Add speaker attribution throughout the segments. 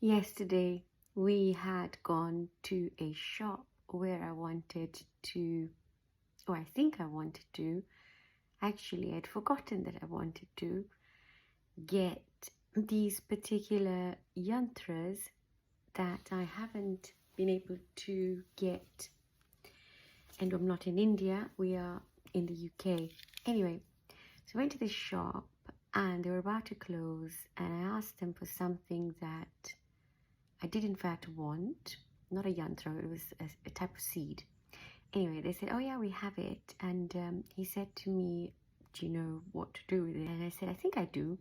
Speaker 1: Yesterday, we had gone to a shop where I wanted to, or I think I wanted to, actually, I'd forgotten that I wanted to get these particular yantras that I haven't been able to get. And I'm not in India, we are in the UK. Anyway, so I went to the shop and they were about to close, and I asked them for something that I did in fact want, not a yantra, it was a type of seed. Anyway, they said, oh yeah, we have it. And he said to me, do you know what to do with it? And I said, I think I do.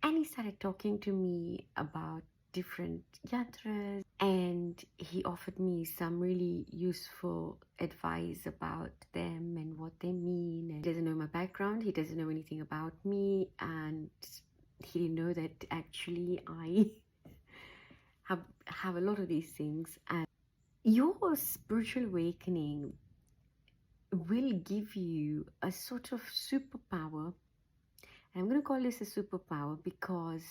Speaker 1: And he started talking to me about different yantras, and he offered me some really useful advice about them and what they mean. And he doesn't know my background, he doesn't know anything about me, and he didn't know that actually I have a lot of these things. And your spiritual awakening will give you a sort of superpower. And I'm going to call this a superpower because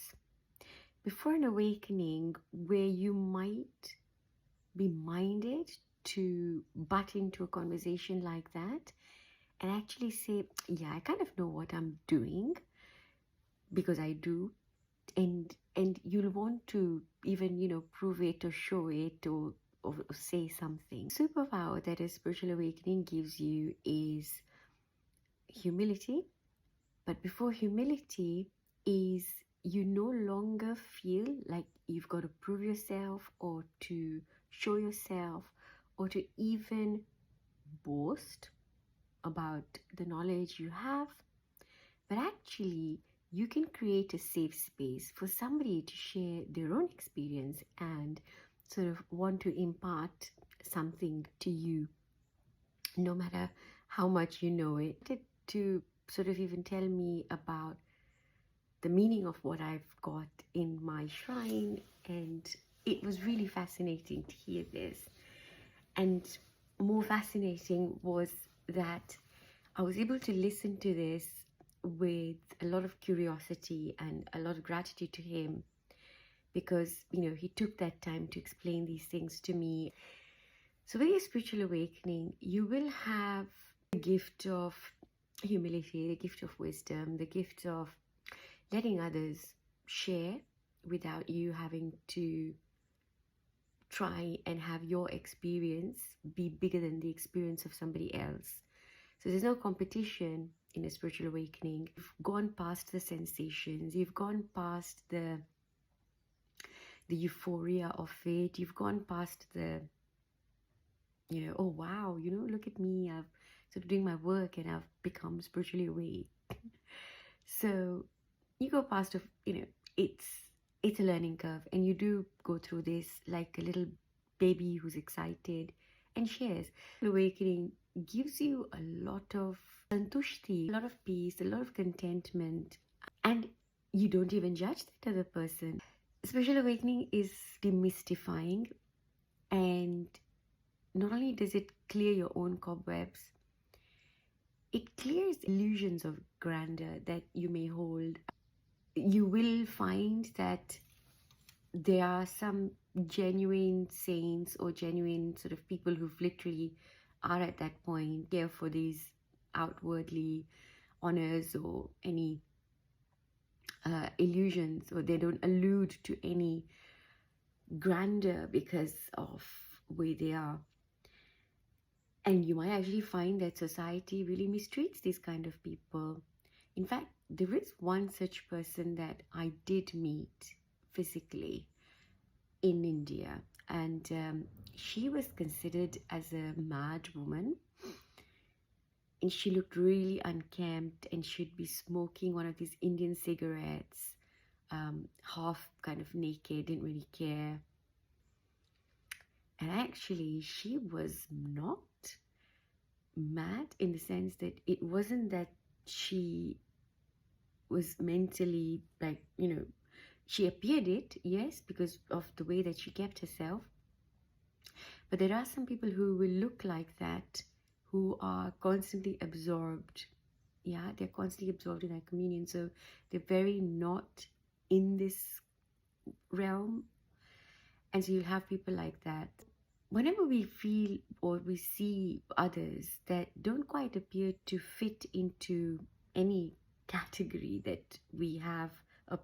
Speaker 1: before an awakening where you might be minded to butt into a conversation like that and actually say, yeah, I kind of know what I'm doing, because I do, and you'll want to even prove it or show it or say something. Superpower that a spiritual awakening gives you is humility. But before humility is, you no longer feel like you've got to prove yourself or to show yourself or to even boast about the knowledge you have, but actually you can create a safe space for somebody to share their own experience and sort of want to impart something to you, no matter how much you know it. To sort of even tell me about the meaning of what I've got in my shrine, and it was really fascinating to hear this. And more fascinating was that I was able to listen to this with a lot of curiosity and a lot of gratitude to him, because he took that time to explain these things to me. So with your spiritual awakening, you will have the gift of humility, the gift of wisdom, the gift of letting others share without you having to try and have your experience be bigger than the experience of somebody else. So there's no competition in a spiritual awakening. You've gone past the sensations, you've gone past the euphoria of it, you've gone past the oh wow, look at me, I've sort of doing my work and I've become spiritually awake. So you go past it's a learning curve, and you do go through this like a little baby who's excited and shares. Awakening gives you a lot of santushti, a lot of peace, a lot of contentment, and you don't even judge that other person. Spiritual awakening is demystifying, and not only does it clear your own cobwebs, it clears illusions of grandeur that you may hold. You will find that there are some genuine saints or genuine sort of people who've literally are at that point, care for these outwardly honors or any illusions, or they don't allude to any grandeur because of where they are. And you might actually find that society really mistreats these kind of people. In fact, there is one such person that I did meet physically in India, and she was considered as a mad woman, and she looked really unkempt, and she'd be smoking one of these Indian cigarettes, half kind of naked, didn't really care. And actually she was not mad, in the sense that it wasn't that she was mentally she appeared it, yes, because of the way that she kept herself. But there are some people who will look like that, who are constantly absorbed. Yeah, they're constantly absorbed in their communion, so they're very not in this realm. And so you'll have people like that. Whenever we feel or we see others that don't quite appear to fit into any category that we have a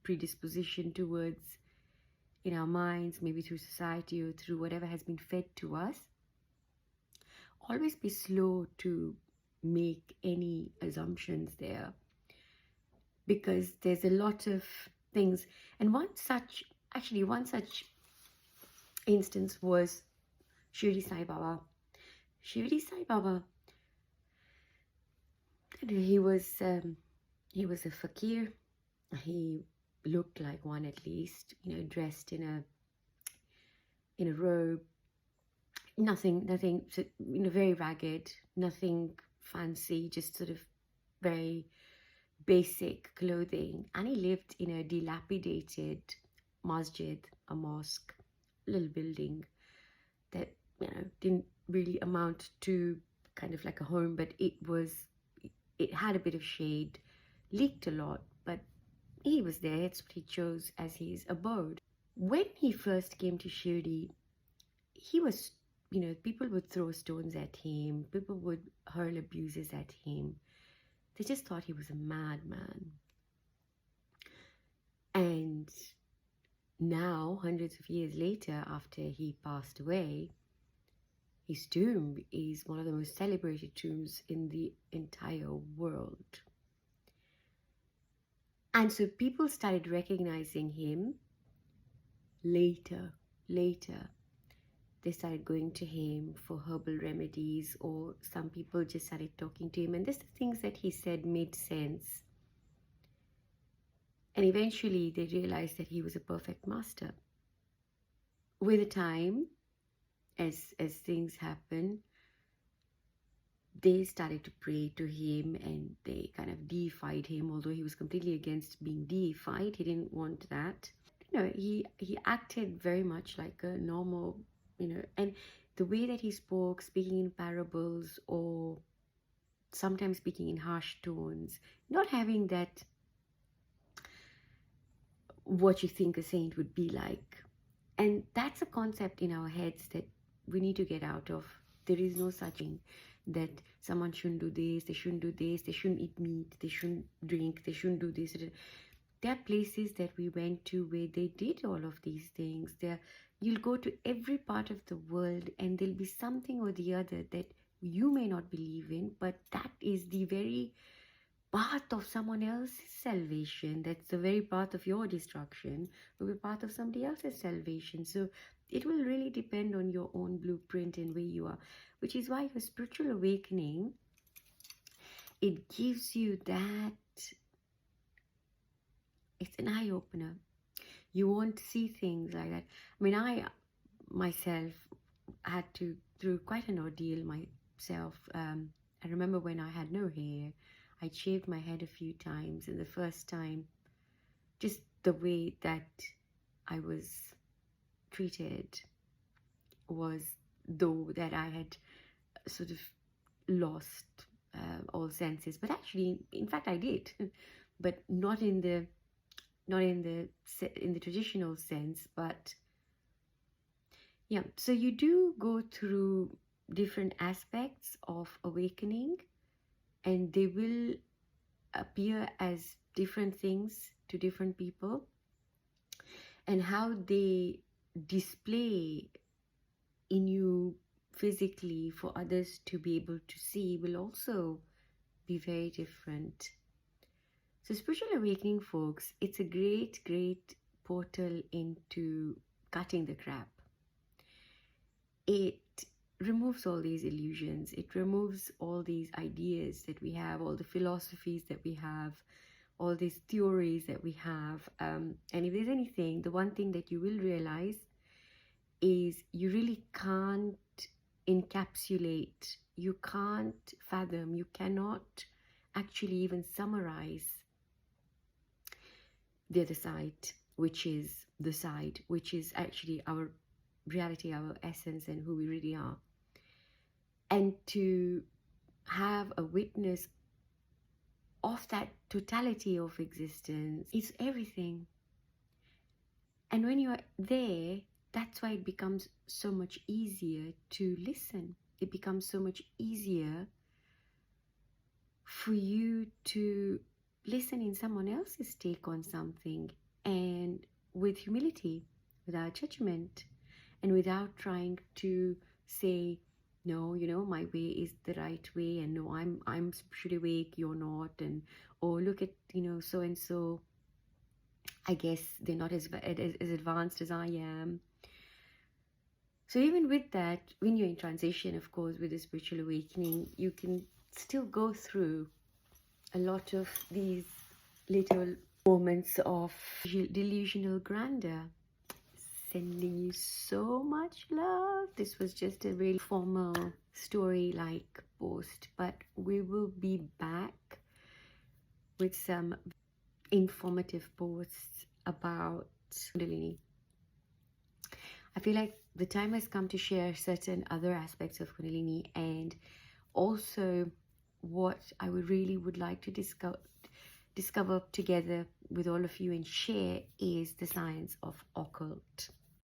Speaker 1: predisposition towards in our minds, maybe through society or through whatever has been fed to us, always be slow to make any assumptions there, because there's a lot of things. And one such instance was Shirdi Sai Baba. Shirdi Sai Baba, he was a fakir. He looked like one, at least, dressed in a robe, nothing, very ragged, nothing fancy, just sort of very basic clothing. And he lived in a dilapidated masjid, a mosque, little building that didn't really amount to kind of like a home, but it had a bit of shade, leaked a lot, but he was there. It's what he chose as his abode. When he first came to Shirdi, he was, people would throw stones at him, people would hurl abuses at him. They just thought he was a madman. And now, hundreds of years later, after he passed away, his tomb is one of the most celebrated tombs in the entire world. And so people started recognizing him later. They started going to him for herbal remedies, or some people just started talking to him. And this, the things that he said made sense. And eventually they realized that he was a perfect master. With the time, as things happen, they started to pray to him, and they kind of deified him, although he was completely against being deified. He didn't want that. He acted very much like a normal, and the way that he spoke, speaking in parables or sometimes speaking in harsh tones, not having that what you think a saint would be like. And that's a concept in our heads that we need to get out of. There is no such thing that someone shouldn't do this, they shouldn't do this, they shouldn't eat meat, they shouldn't drink, they shouldn't do this. There are places that we went to where they did all of these things. You'll go to every part of the world and there'll be something or the other that you may not believe in, but that is the very path of someone else's salvation. That's the very path of your destruction will be part of somebody else's salvation. So it will really depend on your own blueprint and where you are, which is why your spiritual awakening, it gives you that, it's an eye-opener. You won't see things like that. I mean, I myself had to through quite an ordeal myself. I remember when I had no hair, I shaved my head a few times, and the first time, just the way that I was treated was though that I had sort of lost all senses. But actually, in fact, I did, but not in the traditional sense. But yeah, so you do go through different aspects of awakening, and they will appear as different things to different people, and how they display in you physically for others to be able to see will also be very different. So spiritual awakening, folks, it's a great portal into cutting the crap. It removes all these illusions. It removes all these ideas that we have, all the philosophies that we have, all these theories that we have. And if there's anything, the one thing that you will realize is you really can't encapsulate, you can't fathom, you cannot actually even summarize the other side, which is the side, which is actually our reality, our essence, and who we really are. And to have a witness of that totality of existence is everything. And when you are there, that's why it becomes so much easier to listen. It becomes so much easier for you to listen in someone else's take on something, and with humility, without judgment, and without trying to say, no, my way is the right way, and no, I'm spiritually awake, you're not, and oh, look at, so and so, I guess they're not as advanced as I am. So even with that, when you're in transition, of course, with the spiritual awakening, you can still go through a lot of these little moments of delusional grandeur. Sending you so much love. This was just a really formal story-like post, but we will be back with some informative posts about Kundalini. I feel like the time has come to share certain other aspects of Kundalini, and also what I would like to discover together with all of you and share is the science of occult.